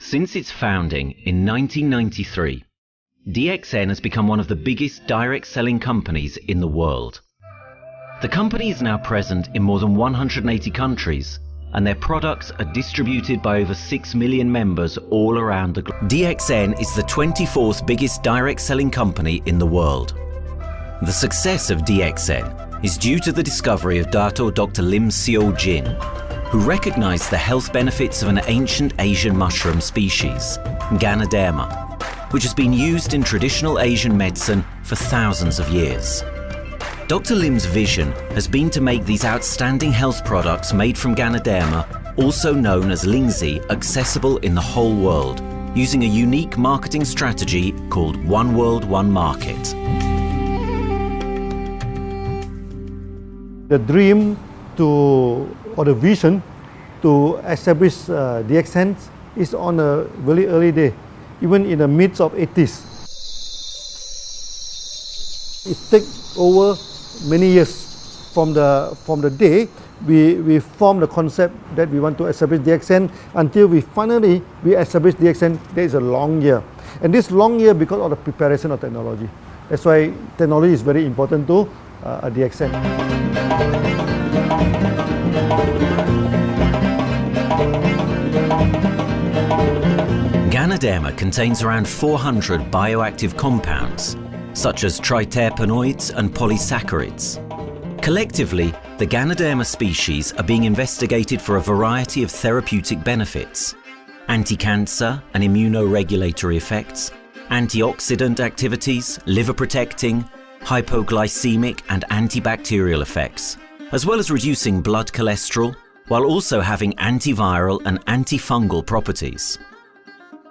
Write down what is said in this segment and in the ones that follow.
Since its founding in 1993, DXN has become one of the biggest direct selling companies in the world. The company is now present in more than 180 countries, and their products are distributed by over 6 million members all around the globe. DXN is the 24th biggest direct selling company in the world. The success of DXN is due to the discovery of Dr. Lim Seo Jin, who recognized the health benefits of an ancient Asian mushroom species, Ganoderma, which has been used in traditional Asian medicine for thousands of years. Dr. Lim's vision has been to make these outstanding health products made from Ganoderma, also known as Lingzi, accessible in the whole world, using a unique marketing strategy called One World, One Market. The dream or the vision to establish DXN is on a very early day, even in the midst of 80s. It takes over many years from the day we formed the concept that we want to establish DXN until we finally establish DXN. There is a long year, and this long year because of the preparation of technology. That's why technology is very important to DXN. Ganoderma contains around 400 bioactive compounds, such as triterpenoids and polysaccharides. Collectively, the Ganoderma species are being investigated for a variety of therapeutic benefits: anti-cancer and immunoregulatory effects, antioxidant activities, liver protecting, hypoglycemic and antibacterial effects, as well as reducing blood cholesterol, while also having antiviral and antifungal properties.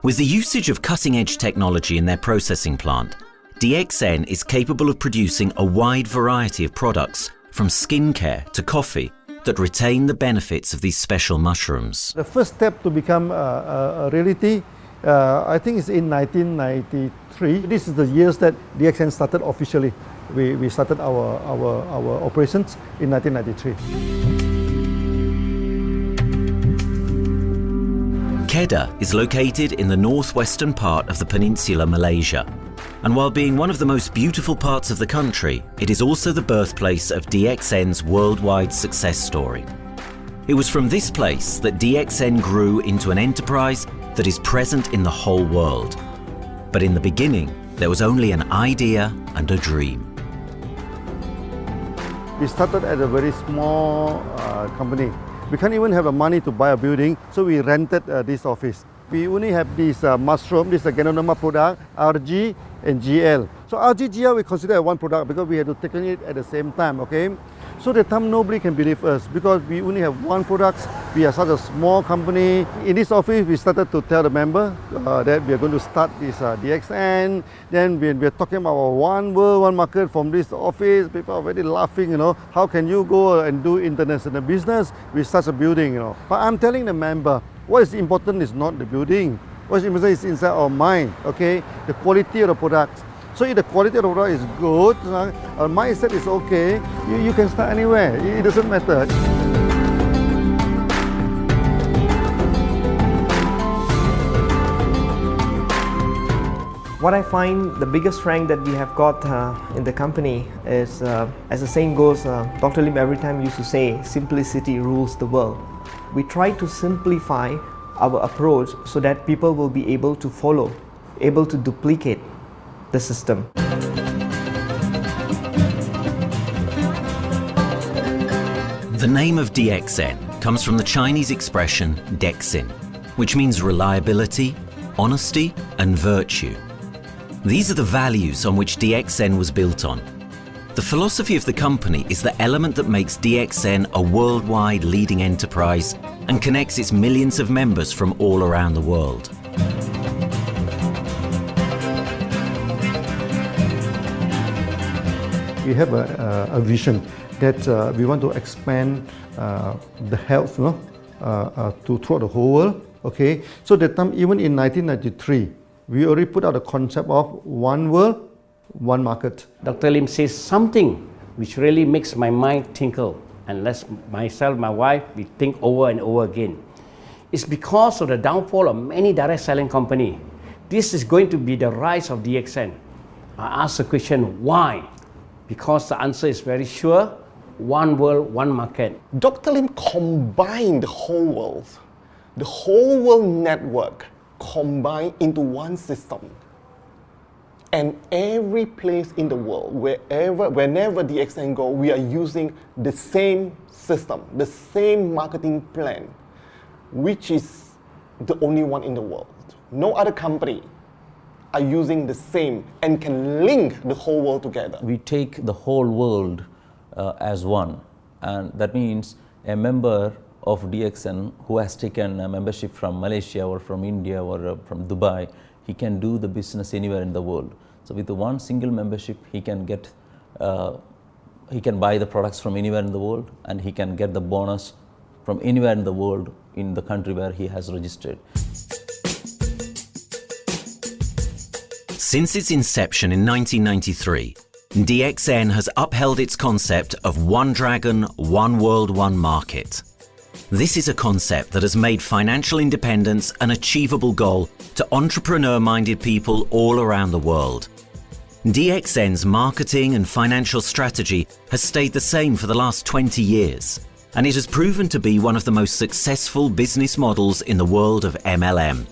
With the usage of cutting-edge technology in their processing plant, DXN is capable of producing a wide variety of products, from skincare to coffee, that retain the benefits of these special mushrooms. The first step to become a reality, I think, is in 1993. This is the years that DXN started officially. We started our operations in 1993. Kedah is located in the northwestern part of the peninsula Malaysia, and while being one of the most beautiful parts of the country, it is also the birthplace of DXN's worldwide success story. It was from this place that DXN grew into an enterprise that is present in the whole world. But in the beginning, there was only an idea and a dream. We started at a very small company. We can't even have the money to buy a building, so we rented this office. We only have this mushroom, this Ganoderma product, RG and GL. So RG, GL we consider one product because we had to take it at the same time, okay? So at the time nobody can believe us because we only have one product. We are such a small company. In this office, we started to tell the member that we are going to start this DXN. Then we are talking about one world, one market from this office. People are very laughing, you know. How can you go and do international business with such a building, you know? But I'm telling the member, what is important is not the building. What is important is inside our mind, okay? The quality of the product. So if the quality of the product is good, our mindset is okay, you can start anywhere. It doesn't matter. What I find the biggest strength that we have got in the company is, as the saying goes, Dr. Lim every time used to say, simplicity rules the world. We try to simplify our approach so that people will be able to follow, able to duplicate the system. The name of DXN comes from the Chinese expression DXN, which means reliability, honesty, and virtue. These are the values on which DXN was built on. The philosophy of the company is the element that makes DXN a worldwide leading enterprise and connects its millions of members from all around the world. We have a vision that we want to expand the health to throughout the whole world. Okay, so that time, even in 1993, we already put out the concept of one world, one market. Dr. Lim says something which really makes my mind tinkle, and lets myself, my wife, we think over and over again. It's because of the downfall of many direct selling companies. This is going to be the rise of DXN. I ask the question, why? Because the answer is very sure, one world, one market. Dr. Lim combined the whole world network combined into one system. And every place in the world, whenever DXN go, we are using the same system, the same marketing plan, which is the only one in the world. No other company are using the same and can link the whole world together. We take the whole world as one, and that means a member of DXN who has taken a membership from Malaysia or from India or from Dubai, he can do the business anywhere in the world. So with the one single membership, he can get, he can buy the products from anywhere in the world, and he can get the bonus from anywhere in the world in the country where he has registered. Since its inception in 1993, DXN has upheld its concept of one dragon, one world, one market. This is a concept that has made financial independence an achievable goal to entrepreneur-minded people all around the world. DXN's marketing and financial strategy has stayed the same for the last 20 years, and it has proven to be one of the most successful business models in the world of MLM.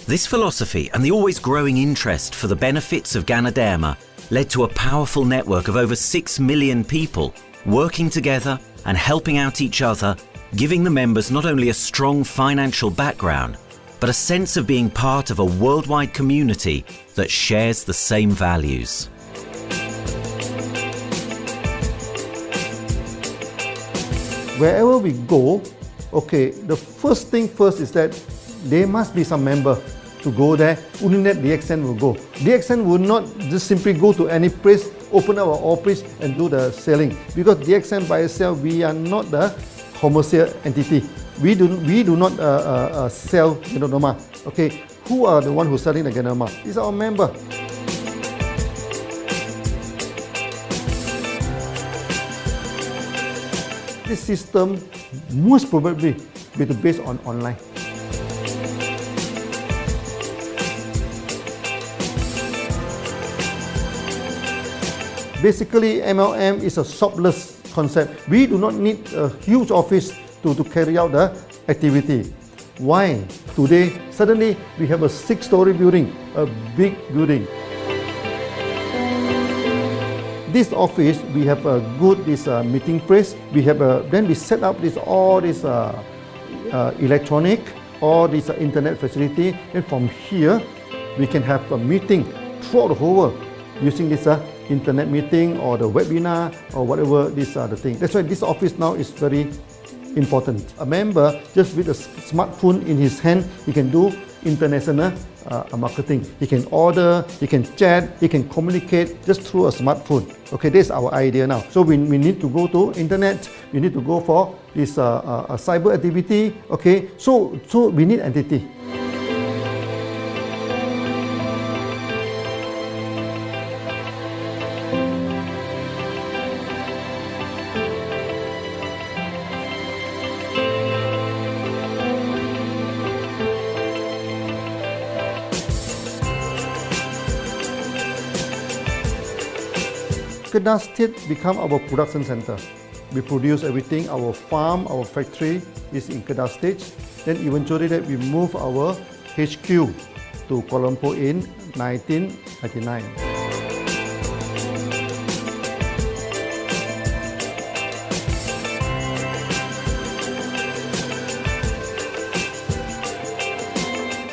This philosophy and the always growing interest for the benefits of Ganoderma led to a powerful network of over 6 million people working together and helping out each other, giving the members not only a strong financial background, but a sense of being part of a worldwide community that shares the same values. Wherever we go, okay, the first thing first is that there must be some member to go there. Only that DXN will go. DXN will not just simply go to any place, open up our office and do the selling. Because DXN by itself, we are not the commercial entity. We do not sell Ganoderma. Okay, who are the one who's selling the Ganoderma? It's our member. This system most probably will be based on online. Basically, MLM is a shopless concept. We do not need a huge office to carry out the activity. Why? Today, suddenly we have a 6-story building, a big building. This office, we have a good meeting place. We have then we set up all this electronic, all this internet facility, and from here we can have a meeting throughout the whole world using this internet meeting or the webinar or whatever the thing. That's why this office now is very important. A member, just with a smartphone in his hand, he can do international marketing. He can order, he can chat, he can communicate just through a smartphone. Okay, that's our idea now. So we need to go to internet, we need to go for this cyber activity. Okay, so we need entity. Kedah State become our production center. We produce everything. Our farm, our factory is in Kedah State. Then eventually that we move our HQ to Kuala Lumpur in 1999.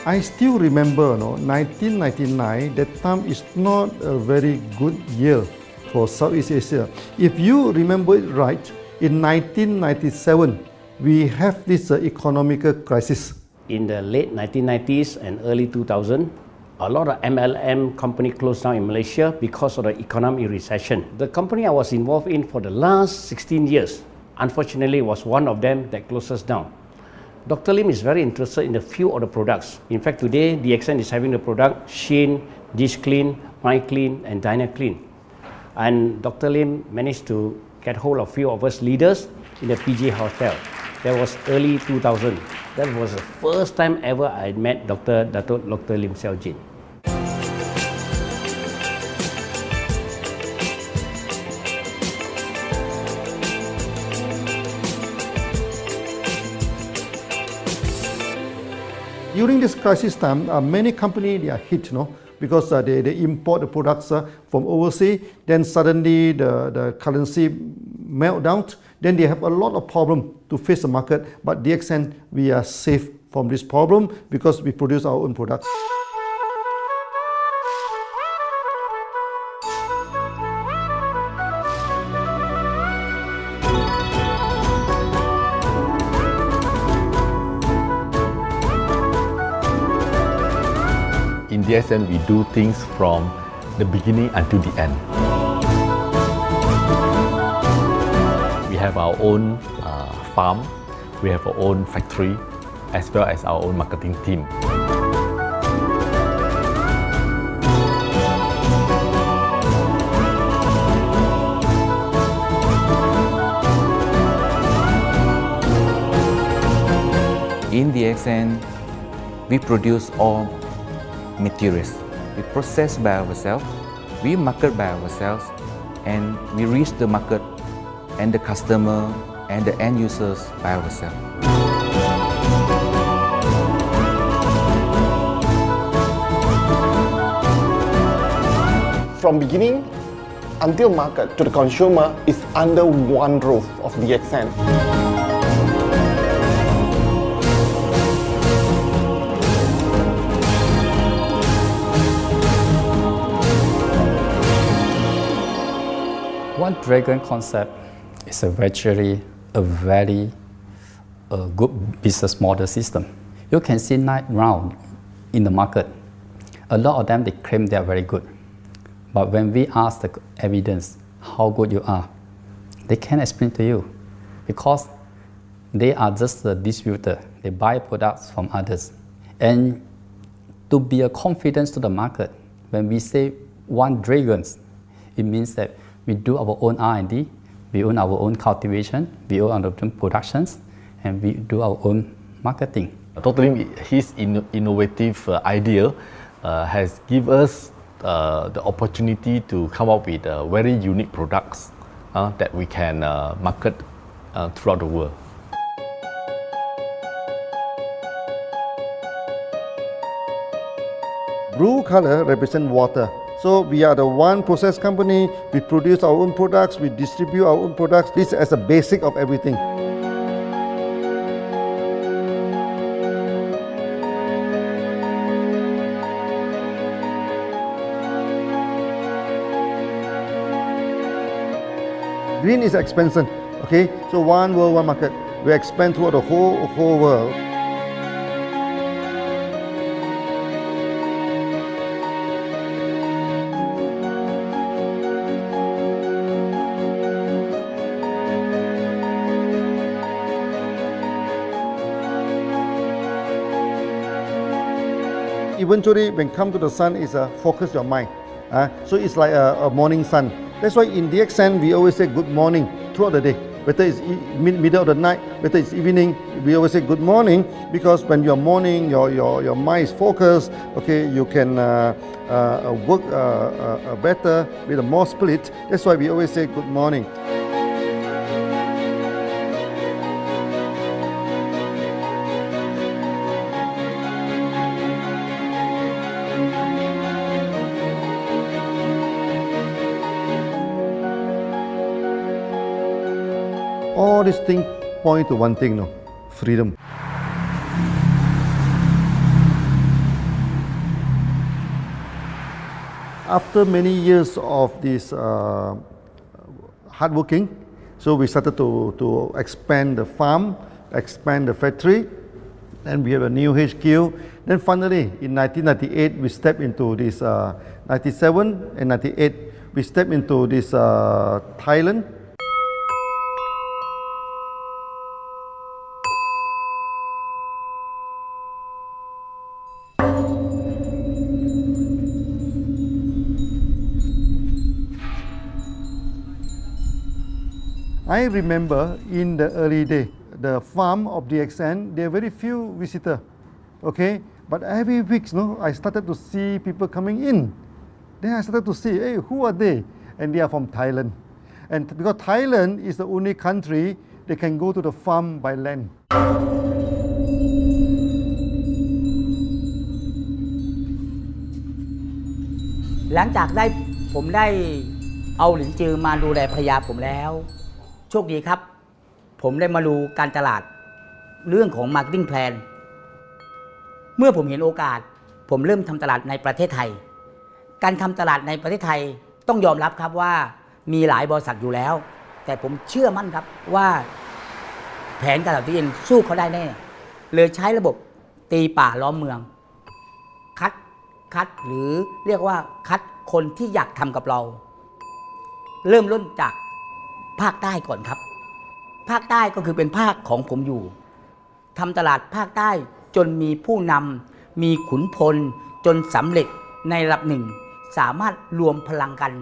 I still remember, 1999, that time is not a very good year for Southeast Asia. If you remember it right, in 1997, we have this economical crisis. In the late 1990s and early 2000, a lot of MLM company closed down in Malaysia because of the economic recession. The company I was involved in for the last 16 years, unfortunately, was one of them that closes down. Dr. Lim is very interested in a few of the products. In fact, today, DXN is having the product Sheen, Dish Clean, My Clean, and Dyna Clean. And Dr. Lim managed to get hold of a few of us leaders in the PJ Hotel. That was early 2000. That was the first time ever I met Dr. Lim Xiao Jin. During this crisis time, many companies they are hit, because they import the products from overseas. Then suddenly the currency melt down. Then they have a lot of problem to face the market. But DXN, we are safe from this problem because we produce our own products. In DXN, we do things from the beginning until the end. We have our own farm, we have our own factory, as well as our own marketing team. In DXN, we produce all materials. We process by ourselves, we market by ourselves, and we reach the market and the customer and the end users by ourselves. From beginning until market to the consumer is under one roof of DXN. One Dragon concept is actually a very good business model system. You can see right now in the market, a lot of them they claim they are very good. But when we ask the evidence how good you are, they can't explain to you because they are just a distributor. They buy products from others. And to be a confidence to the market, when we say One Dragons, it means that we do our own R&D, we own our own cultivation, we own our own productions, and we do our own marketing. Totally, his innovative idea has given us the opportunity to come up with very unique products that we can market throughout the world. Blue color represents water. So we are the one process company, we produce our own products, we distribute our own products. This is a basic of everything. Green is expansion, okay? So one world, one market. We expand throughout the whole world. Eventually, when come to the sun, is focus your mind. So it's like a morning sun. That's why in DXN, we always say good morning throughout the day. Whether it's middle of the night, whether it's evening, we always say good morning because when you're morning, your mind is focused. Okay, you can work better with a more spirit. That's why we always say good morning. All these things point to one thing, freedom. After many years of this hard working, so we started to expand the farm, expand the factory, and we have a new HQ. Then finally, in 1998, we stepped into this 97 and 98, we stepped into this Thailand. I remember in the early day, the farm of DXN, there are very few visitors, okay? But every week, I started to see people coming in. Then I started to see, hey, who are they? And they are from Thailand. And because Thailand is the only country they can go to the farm by land. หลังจากผมได้เอาหลินจือมาดูแลภรรยาผมแล้วโชคดีครับผมได้มาดูการตลาดเรื่องของ Marketing Plan เมื่อผมเห็นโอกาสผมเริ่มทำตลาดในประเทศไทยการทำตลาดในประเทศไทยต้องยอมรับครับว่ามีหลายบริษัทอยู่แล้วแต่ผมเชื่อมั่นครับว่าแผนการตลาด DXN สู้เขาได้แน่เลยใช้ระบบตีป่าล้อมเมืองคัดหรือเรียกว่าคัดคนที่อยากทำกับเราเริ่มต้นจากภาคใต้ก่อนครับภาคใต้ก็คือเป็นภาคของผมอยู่ทำตลาดภาคใต้จนมีผู้นำมีขุนพลจนสำเร็จในระดับหนึ่งสามารถรวมพลังกัน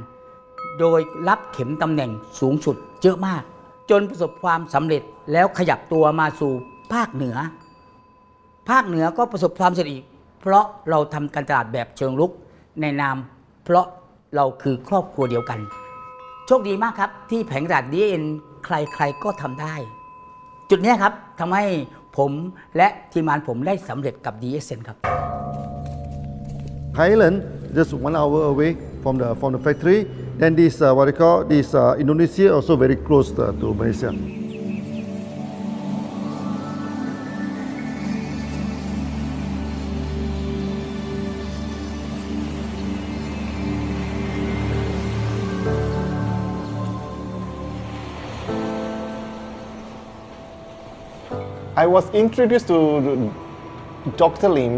โดยรับเข็มตำแหน่งสูงสุดเยอะมากจนประสบความสำเร็จแล้วขยับตัวมาสู่ภาคเหนือก็ประสบความสำเร็จอีกเพราะเราทำการตลาดแบบเชิงรุกในนามเพราะเราคือครอบครัวเดียวกันโชคดีมากครับที่แผงตลาด DXN ใครๆก็ทำได้จุดนี้ครับทำให้ผมและทีมงานผมได้สำเร็จกับ DXN ครับ Thailand just 1 hour away from the factory. Then this what they call this Indonesia also very close to Malaysia. I was introduced to Dr. Lim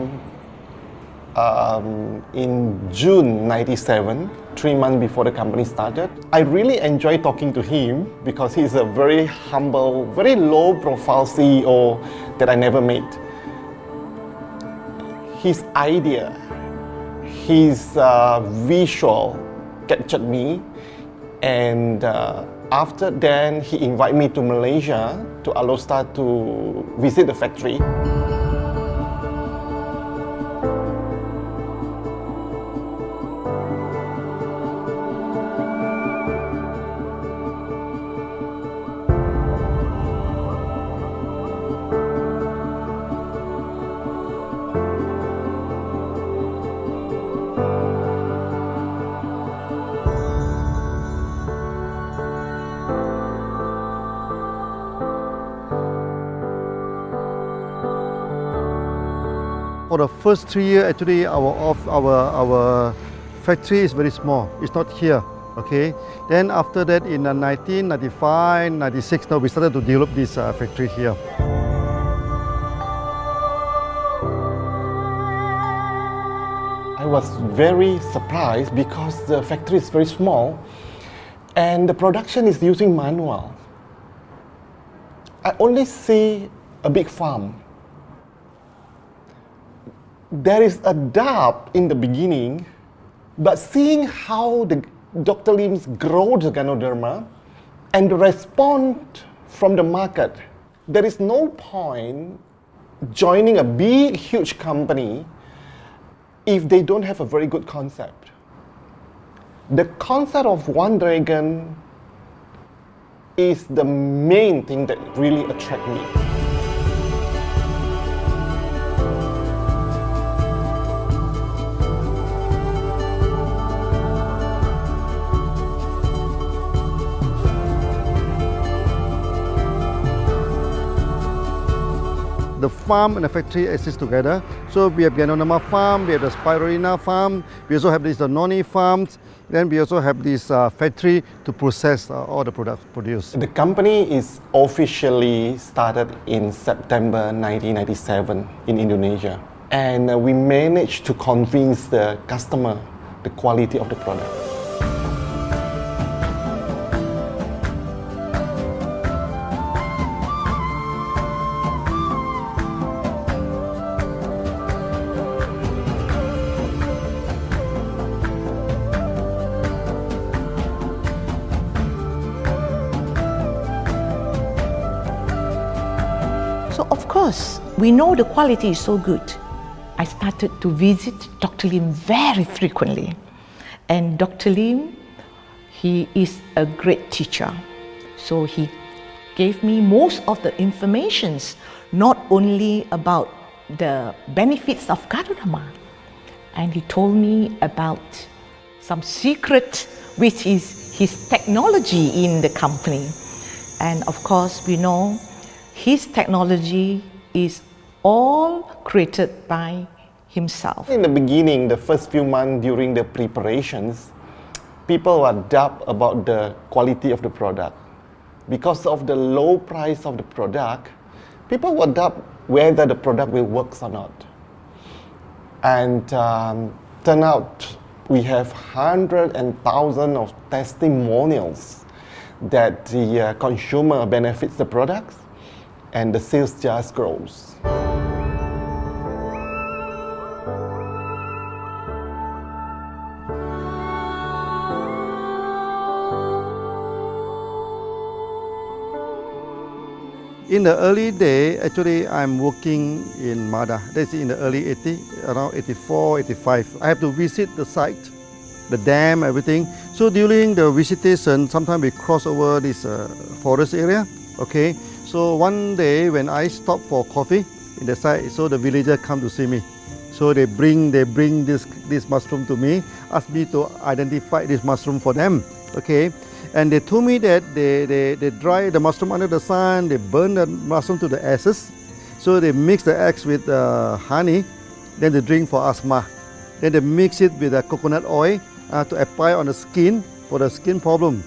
in June '97, 3 months before the company started. I really enjoy talking to him because he's a very humble, very low-profile CEO that I never met. His idea, his visual captured me, and after then he invited me to Malaysia, to Alostar, to visit the factory. For the first 3 years, actually, our factory is very small. It's not here, okay. Then after that, in 1995, 96, now we started to develop this factory here. I was very surprised because the factory is very small and the production is using manual. I only see a big farm. There is a doubt in the beginning, but seeing how Dr. Lim's grow the Ganoderma and the response from the market, there is no point joining a big, huge company if they don't have a very good concept. The concept of One Dragon is the main thing that really attracts me. The farm and the factory exist together. So we have Ganoderma farm, we have the Spirulina farm, we also have this noni farms, then we also have this factory to process all the products produced. The company is officially started in September 1997 in Indonesia. And we managed to convince the customer the quality of the product. because we know the quality is so good, I started to visit Dr. Lim very frequently. And Dr. Lim, he is a great teacher. So he gave me most of the informations, not only about the benefits of Gadodama, and he told me about some secret, which is his technology in the company. And of course, we know his technology is all created by himself. In the beginning, the first few months during the preparations, people were doubt about the quality of the product. Because of the low price of the product, people were doubt whether the product will work or not. And turn out we have hundreds and thousands of testimonials that the consumer benefits the products and the sales just grows. In the early day, actually, I'm working in Mada. That's in the early 80s, around 84, 85. I have to visit the site, the dam, everything. So during the visitation, sometimes we cross over this forest area. Okay. So one day when I stop for coffee in the site, so the villager come to see me. So they bring this mushroom to me, ask me to identify this mushroom for them. Okay. And they told me that they dry the mushroom under the sun, they burn the mushroom to the ashes. So they mix the eggs with honey, then they drink for asthma. Then they mix it with coconut oil to apply on the skin for the skin problem.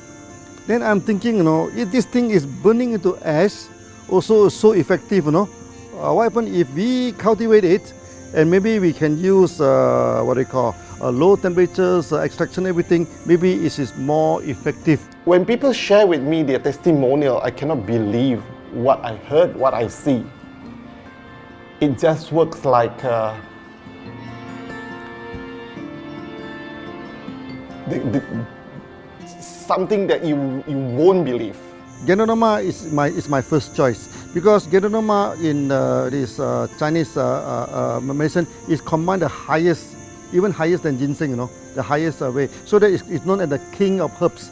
Then I'm thinking, if this thing is burning into ash, also so effective, what happens if we cultivate it and maybe we can use low temperatures, extraction, everything, maybe it is more effective. When people share with me their testimonial, I cannot believe what I heard, what I see. It just works like something that you won't believe. Gadodama is my first choice because Gadodama in this Chinese medicine is combined the highest, even higher than ginseng, the highest way. So that it's known as the king of herbs.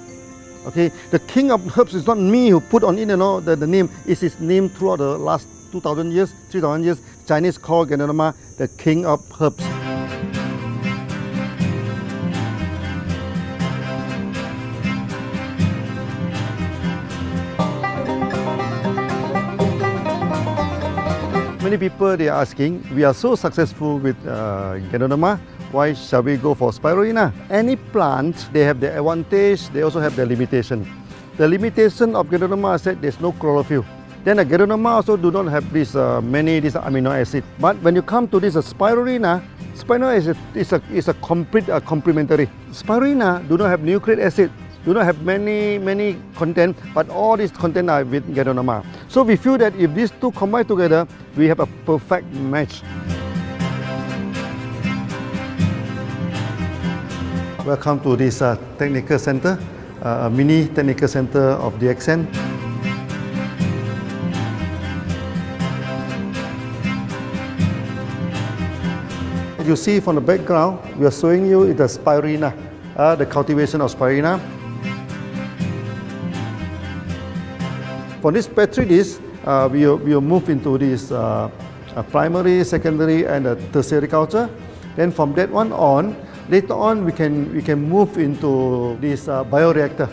Okay, the king of herbs is not me who put on it, the name. It's his name throughout the last 2,000 years, 3,000 years. Chinese call Gadodama the king of herbs. Many people they are asking, we are so successful with Gadodama, why shall we go for spirulina? Any plant, they have their advantage, they also have their limitation. The limitation of Gadodama is that there's no chlorophyll. Then the Gadodama also do not have this many amino acid. But when you come to this spirulina, spirulina is a complete complementary. Spirulina do not have nucleic acid, do not have many content, but all these content are with Gadodama. So we feel that if these two combine together, we have a perfect match. Welcome to this technical center, a mini technical center of DXN. You see from the background, we are showing you the spirulina, the cultivation of spirulina. For this petri dish, we will move into this primary, secondary, and tertiary culture. Then from that one on, later on we can move into this bioreactor.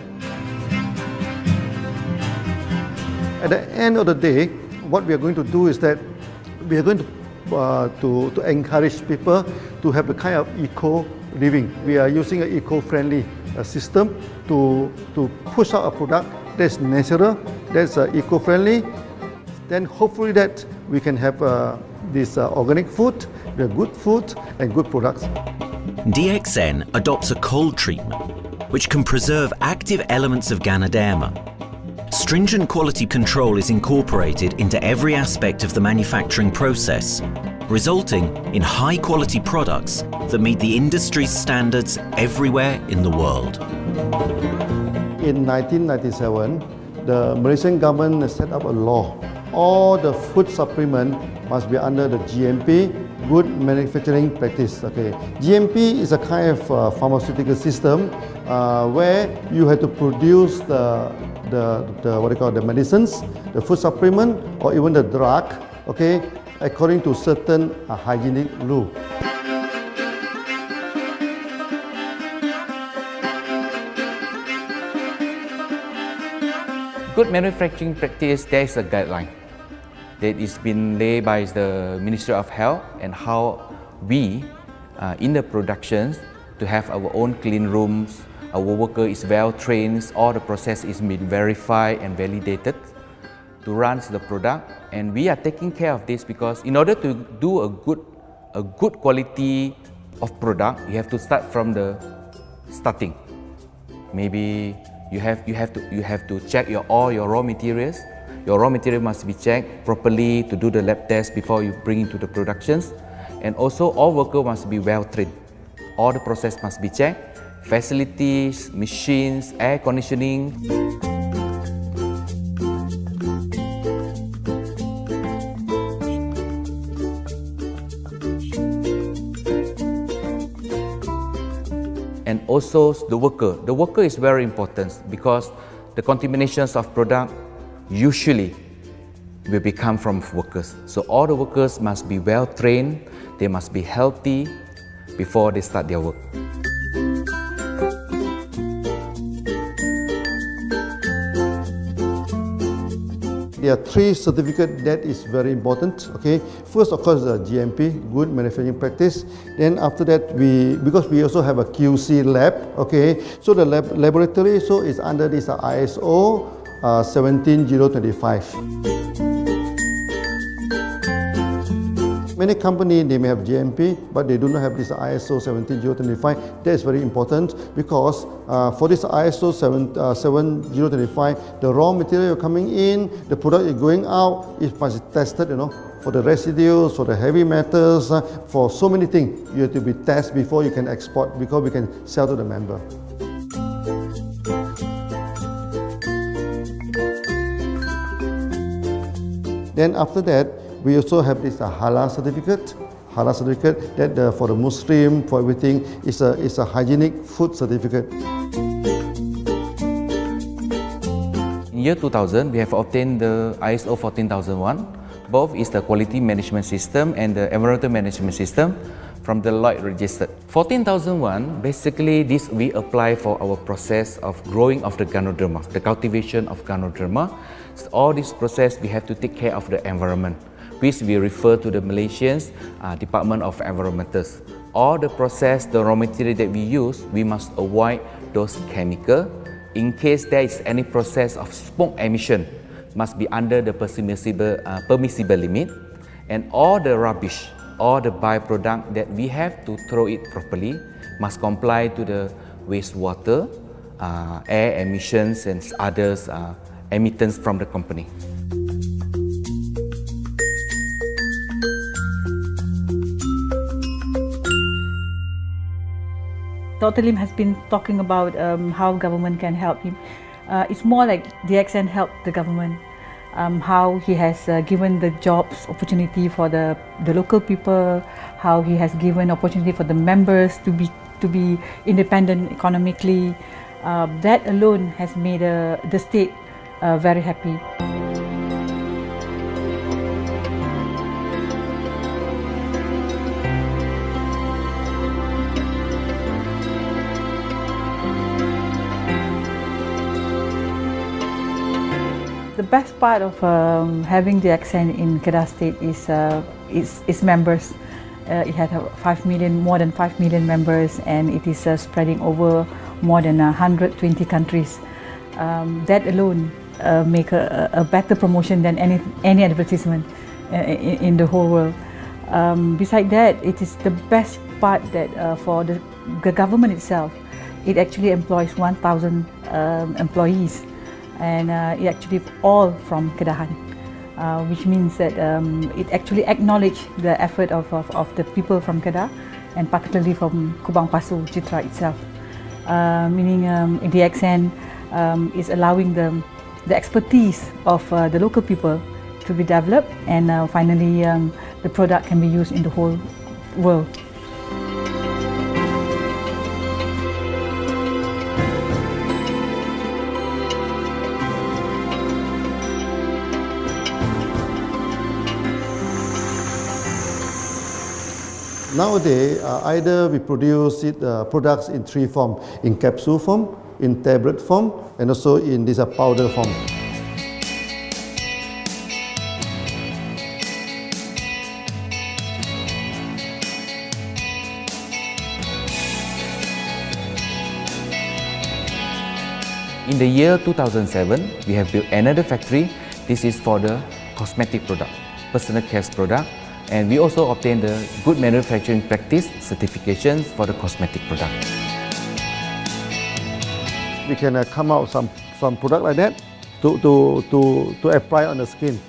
At the end of the day, what we are going to do is that we are going to encourage people to have the kind of eco living. We are using an eco-friendly system to push out a product that's natural, that's eco-friendly. Then hopefully that we can have this organic food, the good food and good products. DXN adopts a cold treatment which can preserve active elements of Ganoderma. Stringent quality control is incorporated into every aspect of the manufacturing process, resulting in high-quality products that meet the industry's standards everywhere in the world. In 1997, the Malaysian government set up a law all the food supplement must be under the GMP, good manufacturing practice. Okay, GMP is a kind of pharmaceutical system where you have to produce the what they call the medicines, the food supplement, or even the drug. Okay, according to certain hygienic rule. Good manufacturing practice, there is a guideline that is been laid by the Ministry of Health, and how we in the productions to have our own clean rooms, our worker is well trained, all the process is being verified and validated to run the product, and we are taking care of this because in order to do a good quality of product, you have to start from the starting. Maybe you have to check all your raw materials. Your raw material must be checked properly to do the lab test before you bring into the productions. And also all workers must be well trained. All the process must be checked. Facilities, machines, air conditioning. And also the worker. The worker is very important because the contaminations of product usually will become from workers. So all the workers must be well trained, they must be healthy before they start their work. There are three certificates that is very important. Okay, first of course the GMP, good manufacturing practice. Then after that because we also have a QC lab. Okay, so the laboratory is under this ISO 17025. Many companies, they may have GMP, but they do not have this ISO 17025. That is very important because for this ISO 7025, the raw material coming in, the product is going out, it must be tested, for the residues, for the heavy metals, for so many things. You have to be tested before you can export, because we can sell to the member. Then after that, we also have this halal certificate. Halal certificate that for the Muslim, for everything, is a hygienic food certificate. In year 2000, we have obtained the ISO 14001. Both is the quality management system and the environmental management system from the Lloyd registered. 14001, basically this we apply for our process of growing of the Ganoderma, the cultivation of Ganoderma. So all this process we have to take care of the environment, which we refer to the Malaysian Department of Environmentals. All the process, the raw material that we use, we must avoid those chemicals. In case there is any process of smoke emission, must be under the permissible limit. And all the rubbish, all the byproduct that we have to throw it properly, must comply to the wastewater, air emissions and others emittance from the company. Dr. Lim has been talking about how government can help him. It's more like DXN helped the government, how he has given the jobs opportunity for the local people, how he has given opportunity for the members to be independent economically. That alone has made the state very happy. The best part of having DXN in Kedah State is its members. It had more than 5 million members, and it is spreading over more than 120 countries. That alone make a better promotion than any advertisement in the whole world. Besides that, it is the best part that for the government itself, it actually employs 1,000 employees. And it actually all from Kedahan, which means that it actually acknowledges the effort of the people from Kedah, and particularly from Kubang Pasu Citra itself. Meaning DXN is allowing the expertise of the local people to be developed, and finally the product can be used in the whole world. Nowadays, either we produce products in three forms: in capsule form, in tablet form, and also in this powder form. In the year 2007, we have built another factory. This is for the cosmetic product, personal care product, and we also obtained the Good Manufacturing Practice certifications for the cosmetic product. We can come out some product like that to apply on the skin.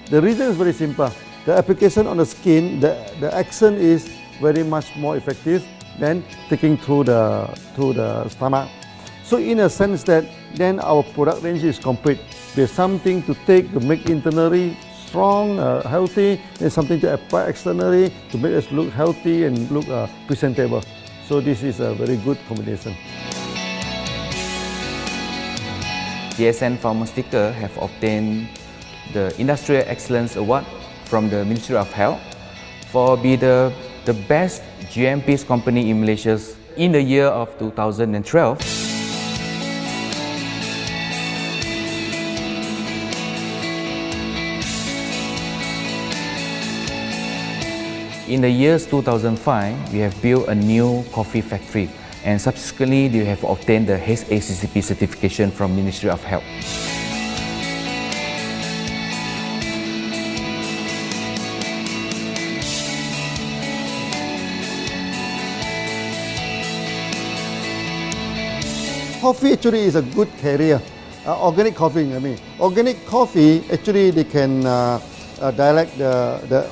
The reason is very simple. The application on the skin, the action is very much more effective than taking through the stomach. So in a sense that then our product range is complete. There's something to take to make internally strong, healthy, and something to apply externally to make us look healthy and look presentable. So this is a very good combination. DXN Pharmaceutical have obtained the Industrial Excellence Award from the Ministry of Health for be the best GMP company in Malaysia in the year of 2012. In the years 2005, we have built a new coffee factory, and subsequently we have obtained the HACCP certification from Ministry of Health. Coffee actually is a good carrier. Organic coffee, Organic coffee, actually they can dilate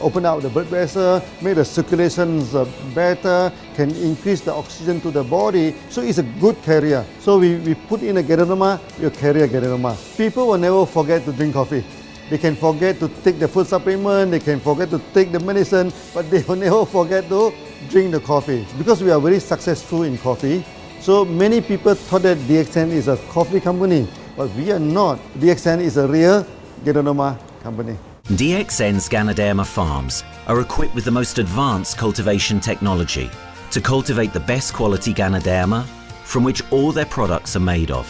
open up the blood vessel, make the circulations better, can increase the oxygen to the body. So it's a good carrier. So we put in a Ganoderma, you carry a Ganoderma. People will never forget to drink coffee. They can forget to take the food supplement, they can forget to take the medicine, but they will never forget to drink the coffee. Because we are very successful in coffee, so many people thought that DXN is a coffee company, but we are not. DXN is a real Ganoderma company. DXN's Ganoderma farms are equipped with the most advanced cultivation technology to cultivate the best quality Ganoderma from which all their products are made of.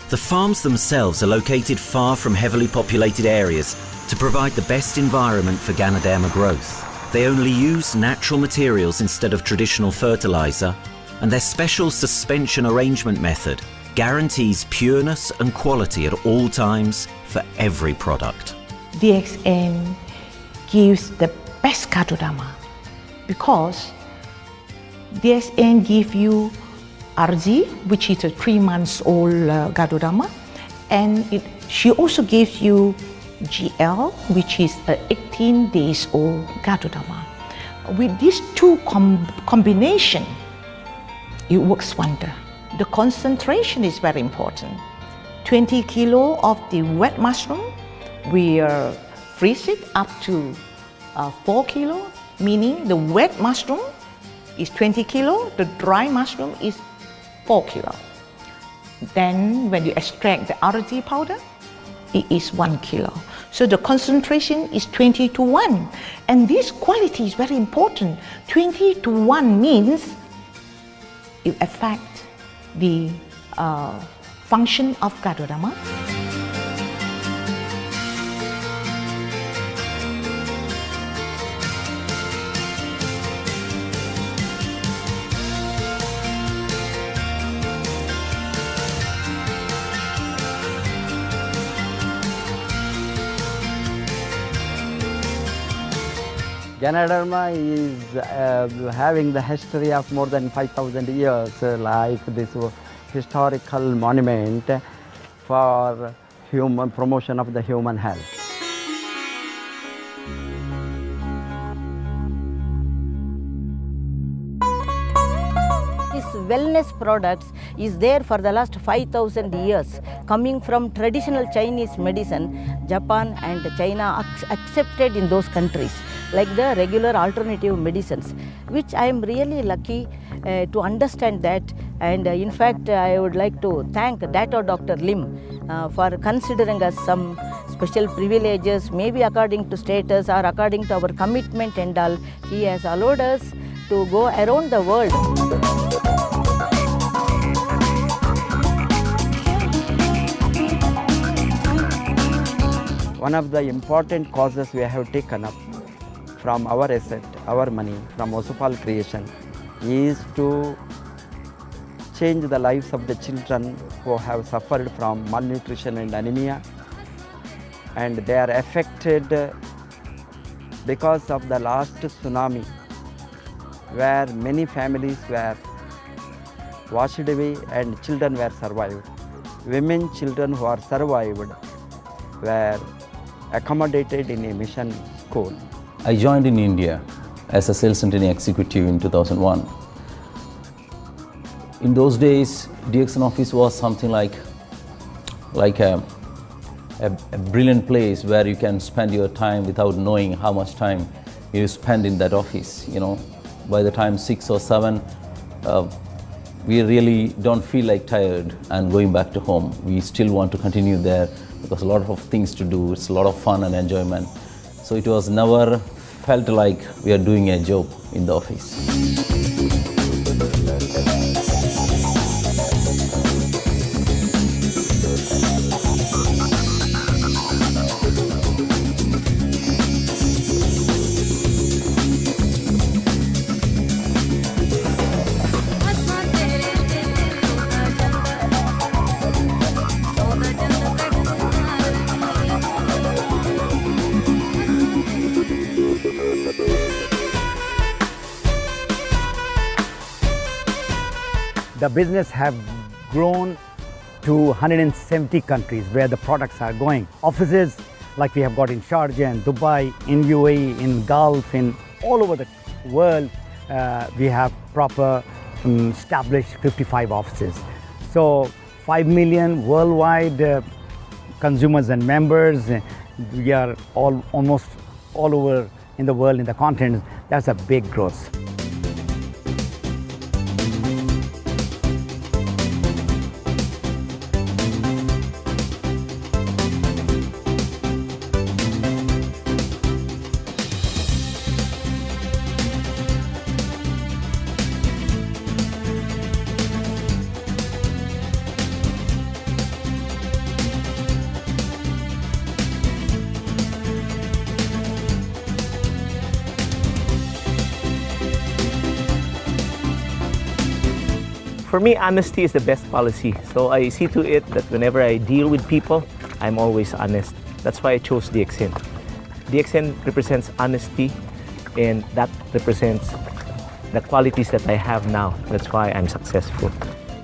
The farms themselves are located far from heavily populated areas to provide the best environment for Ganoderma growth. They only use natural materials instead of traditional fertilizer, and their special suspension arrangement method guarantees pureness and quality at all times for every product. DXN gives the best Ganoderma because DXN gives you RZ, which is a 3 months old Ganoderma, and she also gives you GL, which is a 18 days old Ganoderma. With these two combination, it works wonder. The concentration is very important. 20 kilo of the wet mushroom, we freeze it up to 4 kilo, meaning the wet mushroom is 20 kilo, the dry mushroom is 4 kilo. Then when you extract the RD powder, it is 1 kilo. So the concentration is 20 to 1. And this quality is very important. 20 to 1 means it affects the function of Ganoderma. Ganoderma is having the history of more than 5,000 years, like this historical monument for human promotion of the human health. This wellness products is there for the last 5,000 years, coming from traditional Chinese medicine. Japan and China accepted in those countries, like the regular alternative medicines, which I am really lucky to understand that. And in fact, I would like to thank Dr. Lim for considering us some special privileges, maybe according to status or according to our commitment and all. He has allowed us to go around the world. One of the important causes we have taken up from our asset, our money, from Osopal creation, is to change the lives of the children who have suffered from malnutrition and anemia, and they are affected because of the last tsunami, where many families were washed away and children were survived. Women, children who are survived were accommodated in a mission school. I joined in India as a sales and training executive in 2001. In those days, DXN office was something like a brilliant place where you can spend your time without knowing how much time you spend in that office. You know, by the time 6 or 7, we really don't feel like tired and going back to home. We still want to continue there because a lot of things to do. It's a lot of fun and enjoyment. So it was never felt like we are doing a job in the office. The business have grown to 170 countries where the products are going. Offices like we have got in Sharjah and Dubai, in UAE, in Gulf, in all over the world, we have proper established 55 offices. So 5 million worldwide consumers and members. We are almost all over in the world, in the continent. That's a big growth. For me, honesty is the best policy. So I see to it that whenever I deal with people, I'm always honest. That's why I chose DXN. DXN represents honesty, and that represents the qualities that I have now. That's why I'm successful.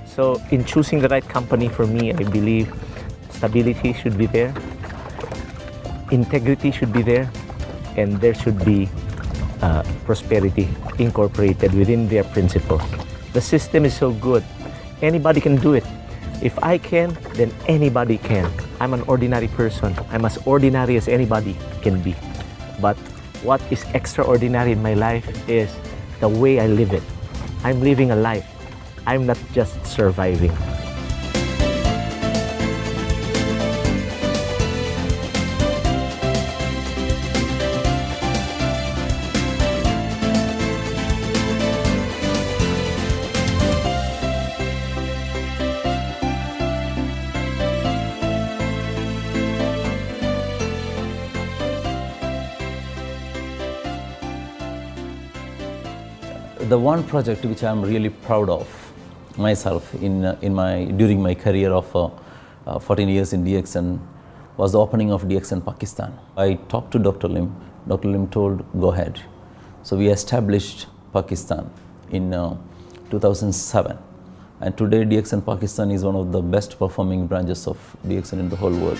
So in choosing the right company for me, I believe stability should be there, integrity should be there, and there should be prosperity incorporated within their principle. The system is so good, anybody can do it. If I can, then anybody can. I'm an ordinary person. I'm as ordinary as anybody can be. But what is extraordinary in my life is the way I live it. I'm living a life. I'm not just surviving. The one project which I'm really proud of myself during my career of 14 years in DXN was the opening of DXN Pakistan. I talked to Dr. Lim. Dr. Lim told, go ahead. So we established Pakistan in 2007. And today DXN Pakistan is one of the best performing branches of DXN in the whole world.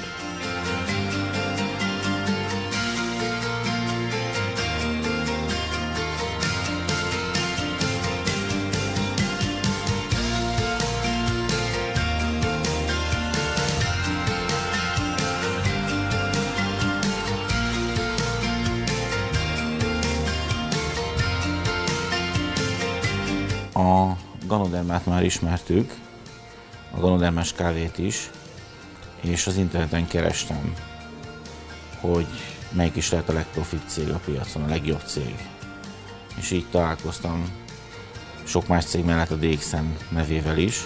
A ganodermát már ismertük, a ganodermás kávét is, és az interneten kerestem, hogy melyik is lehet a legprofit cég a piacon, a legjobb cég. És így találkoztam sok más cég mellett a DXN nevével is.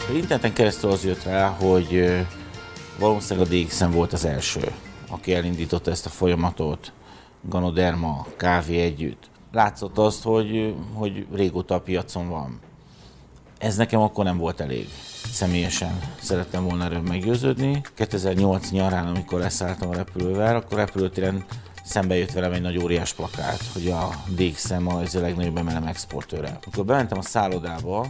Az interneten keresztül az jött rá, hogy valószínűleg a DXN volt az első, aki elindította ezt a folyamatot, ganoderma, kávé együtt. Látszott azt, hogy régóta a piacon van. Ez nekem akkor nem volt elég. Személyesen szerettem volna erről meggyőződni. 2008 nyarán, amikor leszálltam a repülővel, akkor repülőtéren szembe jött velem egy nagy óriás plakát, hogy a DXN ma ez a legnagyobb MLM exportőre. Amikor bementem a szállodába,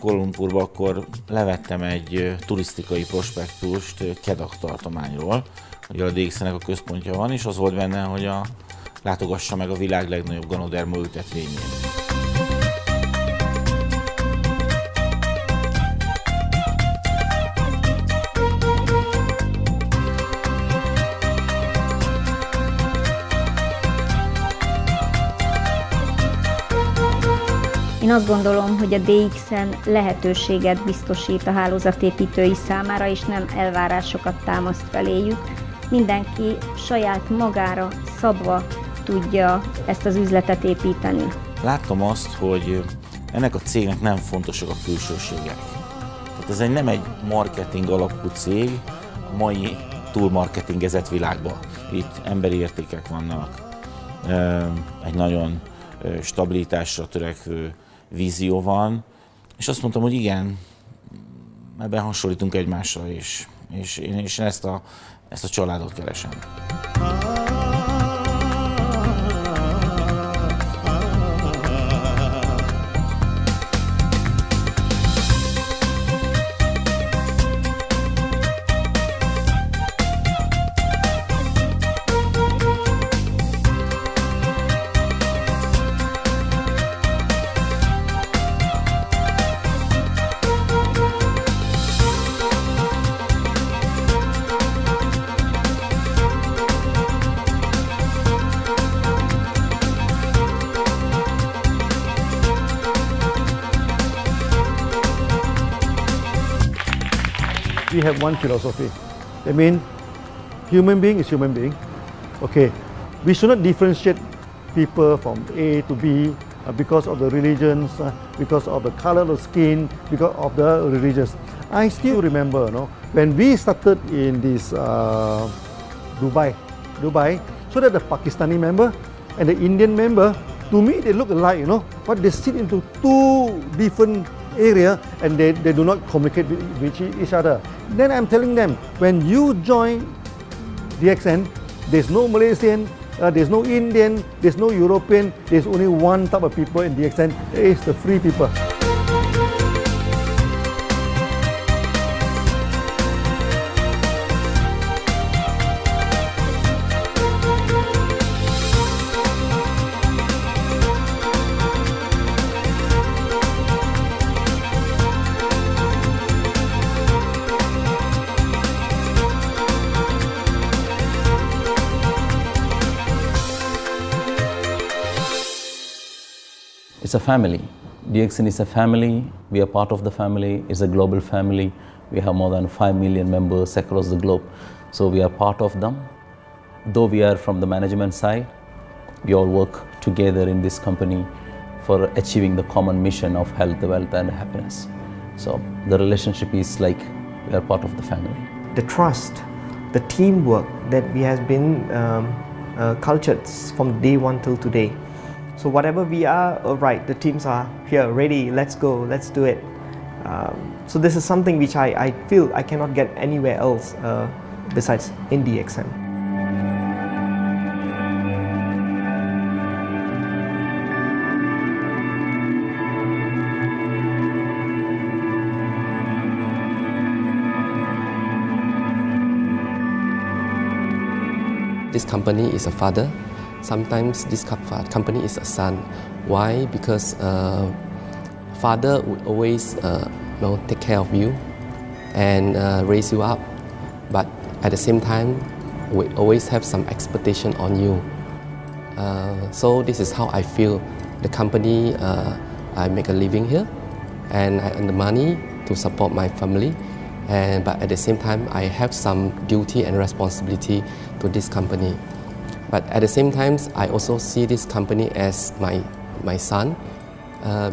Kuala Lumpurba, akkor levettem egy turisztikai prospektust Kedah tartományról, hogy a DXN-nek a központja van, és az volt benne, hogy látogassa meg a világ legnagyobb ganoderma ültetvényét. Én azt gondolom, hogy a DXN lehetőséget biztosít a hálózatépítői számára, és nem elvárásokat támaszt feléjük. Mindenki saját magára szabva tudja ezt az üzletet építeni. Láttam azt, hogy ennek a cégnek nem fontosak a külsőségek. Tehát ez nem egy marketing alapú cég a mai túlmarketingezett világban. Itt emberi értékek vannak, egy nagyon stabilitásra törekvő vízió van, és azt mondtam, hogy igen, ebben hasonlítunk egymásra, és én ezt a családot keresem. We have one philosophy. I mean, human being is human being. Okay, we should not differentiate people from A to B because of the religions, because of the color of the skin, because of the religions. I still remember, when we started in this Dubai, so that the Pakistani member and the Indian member, to me they look alike, but they sit into two different area and they do not communicate with each other. Then I'm telling them, when you join DXN, there's no Malaysian, there's no Indian, there's no European, there's only one type of people in DXN, it's the free people. It's a family. DXN is a family. We are part of the family. It's a global family. We have more than 5 million members across the globe. So we are part of them. Though we are from the management side, we all work together in this company for achieving the common mission of health, wealth and happiness. So the relationship is like we are part of the family. The trust, the teamwork that we have been cultured from day one till today. So whatever we are, right, the teams are here, ready, let's go, let's do it. So this is something which I feel I cannot get anywhere else besides in DXN. This company is a father. Sometimes this company is a son. Why? Because father would always take care of you, and raise you up. But at the same time, we always have some expectation on you. So this is how I feel. The company, I make a living here, and I earn the money to support my family. But at the same time, I have some duty and responsibility to this company. But at the same time, I also see this company as my son,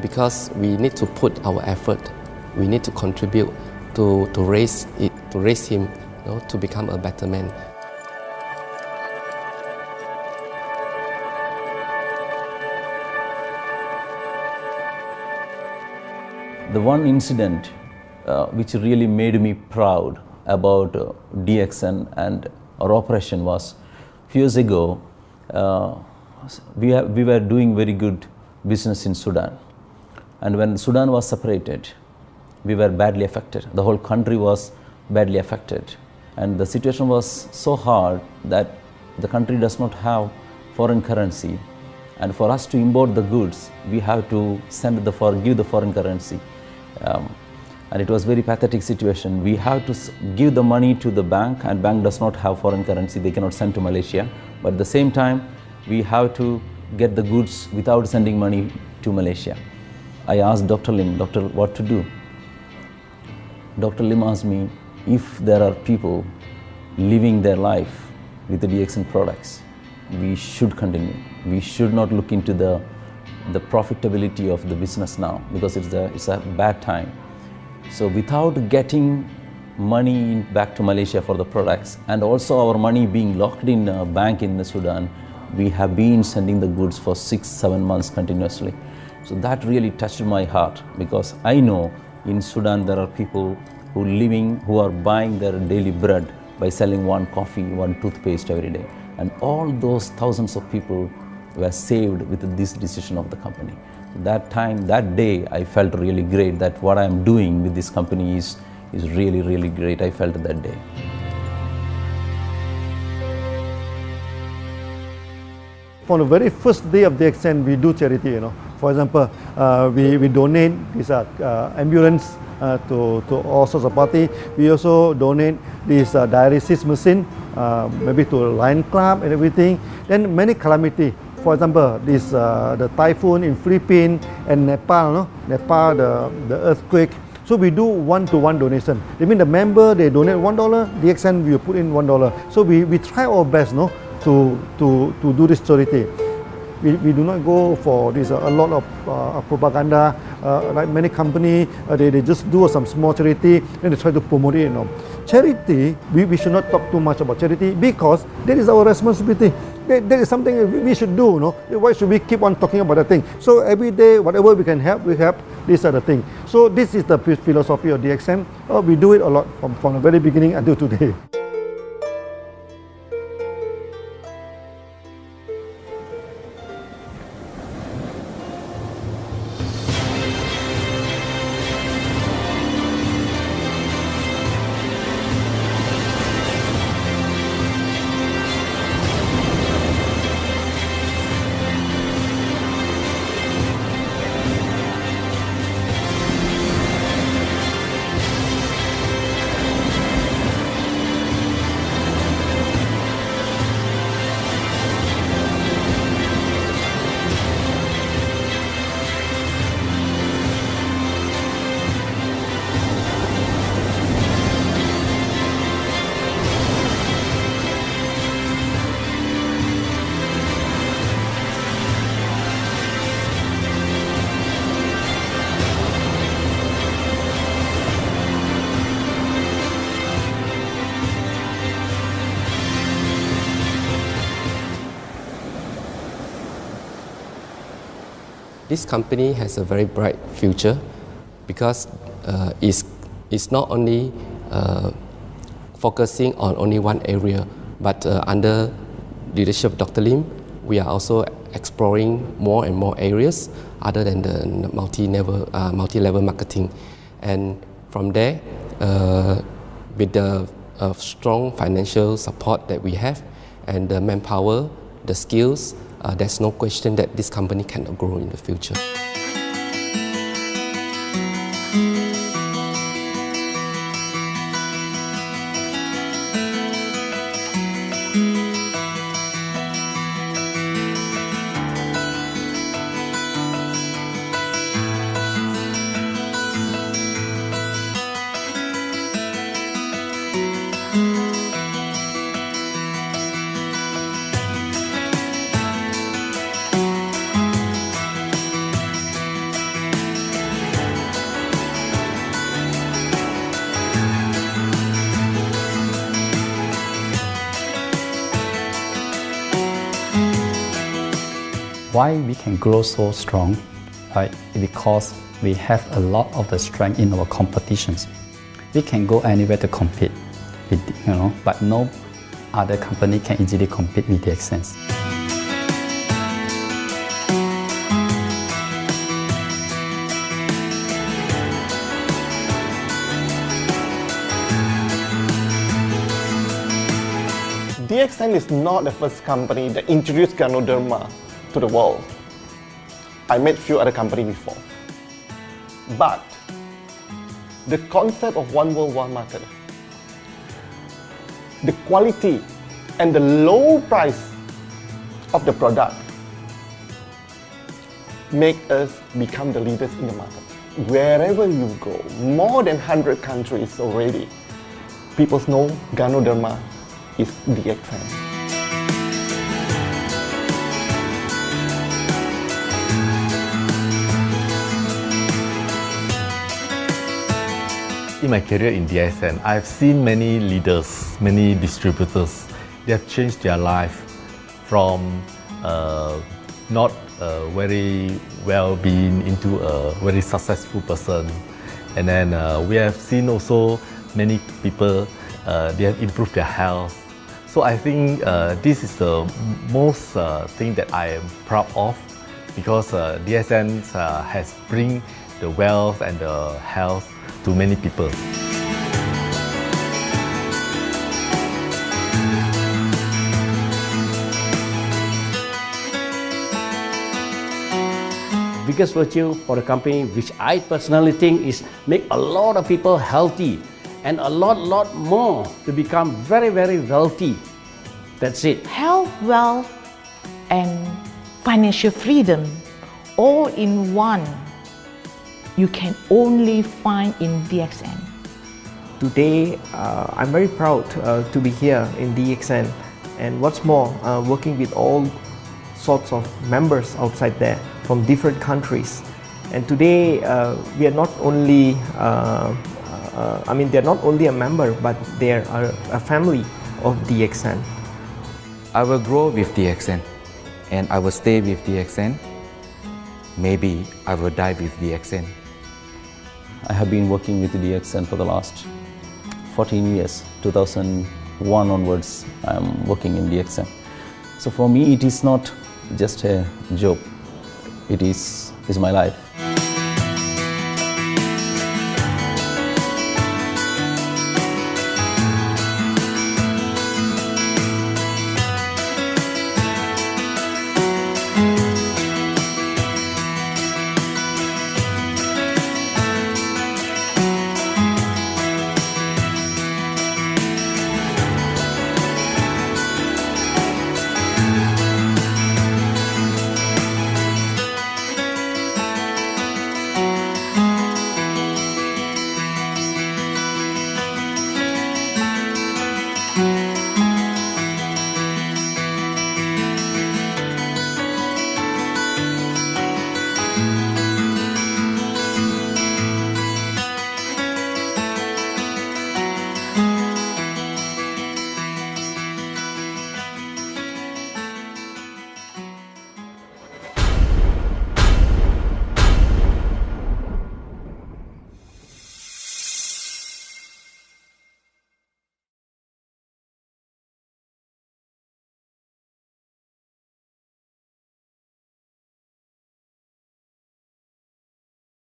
because we need to put our effort. We need to contribute to raise him, to become a better man. The one incident which really made me proud about DXN and our operation was a few years ago. We were doing very good business in Sudan, and when Sudan was separated, we were badly affected. The whole country was badly affected, and the situation was so hard that the country does not have foreign currency, and for us to import the goods, we have to give the foreign currency. And it was very pathetic situation. We have to give the money to the bank, and bank does not have foreign currency. They cannot send to Malaysia. But at the same time, we have to get the goods without sending money to Malaysia. I asked Dr. Lim, "Doctor, what to do?" Dr. Lim asked me, if there are people living their life with the DXN products, we should continue. We should not look into the profitability of the business now, because it's a bad time. So without getting money back to Malaysia for the products, and also our money being locked in a bank in Sudan, we have been sending the goods for 6-7 months continuously. So that really touched my heart, because I know in Sudan there are people who are buying their daily bread by selling one coffee, one toothpaste every day. And all those thousands of people were saved with this decision of the company. That day, I felt really great that what I am doing with this company is really, really great. I felt that day. On the very first day of DXN, we do charity. For example, we donate this ambulance to all sorts of party. We also donate this dialysis machine, maybe to Lion Club and everything. Then many calamity. For example, the typhoon in Philippines and Nepal, the earthquake. So we do one-to-one donation. That means the member, they donate $1, DXN will put in $1. So we try our best to do this charity. We do not go for this a lot of propaganda, like many companies, they just do some small charity, then they try to promote it. Charity, we should not talk too much about charity, because that is our responsibility. That is something we should do. Why should we keep on talking about that thing? So every day, whatever we can help, we help. These are the things. So this is the philosophy of DXN. We do it a lot from the very beginning until today. This company has a very bright future, because it's not only focusing on only one area, but under leadership of Dr. Lim, we are also exploring more and more areas other than the multi-level marketing. And from there, with the strong financial support that we have and the manpower, the skills, there's no question that this company cannot grow in the future. future. เ Why we can grow so strong, right? Because we have a lot of the strength in our competitions. We can go anywhere to compete, but no other company can easily compete with DXN. DXN is not the first company that introduced Ganoderma to the world. I met few other companies before. But the concept of one world, one market, the quality and the low price of the product make us become the leaders in the market. Wherever you go, more than 100 countries already, people know Ganoderma is DXN. In my career in DXN, I've seen many leaders, many distributors. They have changed their life from not very well-being into a very successful person. And then we have seen also many people, they have improved their health. So I think this is the most thing that I am proud of, because DXN has bring the wealth and the health to many people. Biggest virtue for the company, which I personally think is make a lot of people healthy and a lot more to become very wealthy. That's it. Health, wealth, and financial freedom all in one. You can only find in DXN. Today, I'm very proud to be here in DXN, and what's more, working with all sorts of members outside there from different countries. And today, we are not only, they're not only a member, but they are a family of DXN. I will grow with DXN, and I will stay with DXN. Maybe I will die with DXN. I have been working with DXN for the last 14 years. 2001 onwards, I am working in DXN. So for me, it is not just a job. It is my life.